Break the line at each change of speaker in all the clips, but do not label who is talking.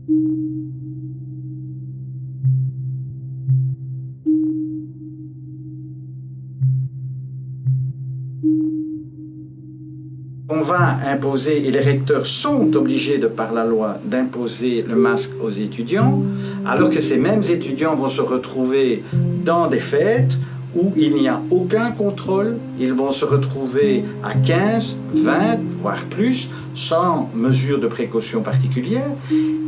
On va imposer, et les recteurs sont obligés de par la loi d'imposer le masque aux étudiants, alors que ces mêmes étudiants vont se retrouver dans des fêtes où il n'y a aucun contrôle, ils vont se retrouver à 15, 20, voire plus, sans mesure de précaution particulière,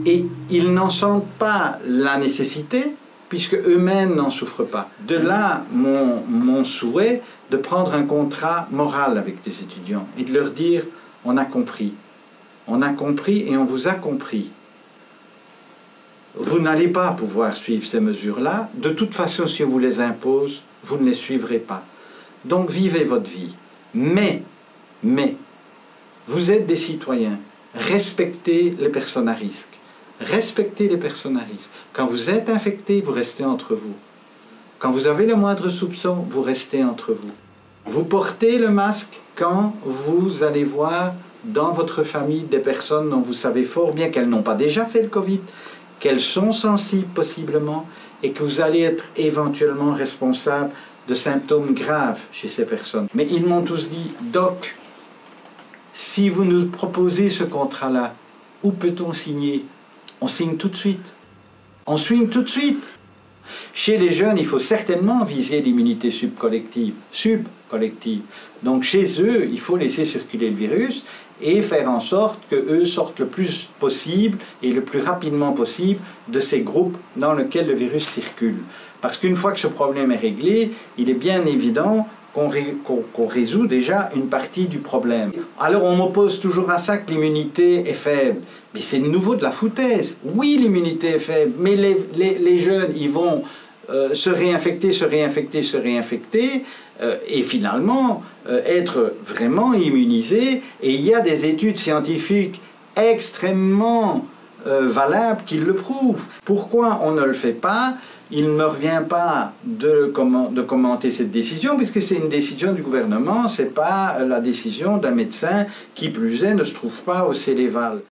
et ils n'en sentent pas la nécessité, puisque eux-mêmes n'en souffrent pas. De là, mon souhait de prendre un contrat moral avec les étudiants et de leur dire « on a compris et on vous a compris. Vous n'allez pas pouvoir suivre ces mesures-là. De toute façon, si on vous les impose, vous ne les suivrez pas. Donc vivez votre vie. Mais, vous êtes des citoyens. Respectez les personnes à risque. Respectez les personnes à risque. Quand vous êtes infecté, vous restez entre vous. Quand vous avez le moindre soupçon, vous restez entre vous. Vous portez le masque quand vous allez voir dans votre famille des personnes dont vous savez fort bien qu'elles n'ont pas déjà fait le Covid, qu'elles sont sensibles possiblement, et que vous allez être éventuellement responsable de symptômes graves chez ces personnes. Mais ils m'ont tous dit « Doc, si vous nous proposez ce contrat-là, où peut-on signer ?» On signe tout de suite. On signe tout de suite. Chez les jeunes, il faut certainement viser l'immunité subcollective. Donc chez eux, il faut laisser circuler le virus et faire en sorte qu'eux sortent le plus possible et le plus rapidement possible de ces groupes dans lesquels le virus circule. Parce qu'une fois que ce problème est réglé, il est bien évident qu'on résout déjà une partie du problème. Alors on m'oppose toujours à ça que l'immunité est faible. Mais c'est de nouveau de la foutaise. Oui, l'immunité est faible, mais les jeunes, ils vont se réinfecter, et finalement être vraiment immunisés. Et il y a des études scientifiques extrêmement valables qui le prouvent. Pourquoi on ne le fait pas ? Il ne me revient pas de commenter cette décision, puisque c'est une décision du gouvernement, ce n'est pas la décision d'un médecin qui, plus est, ne se trouve pas au Céléval.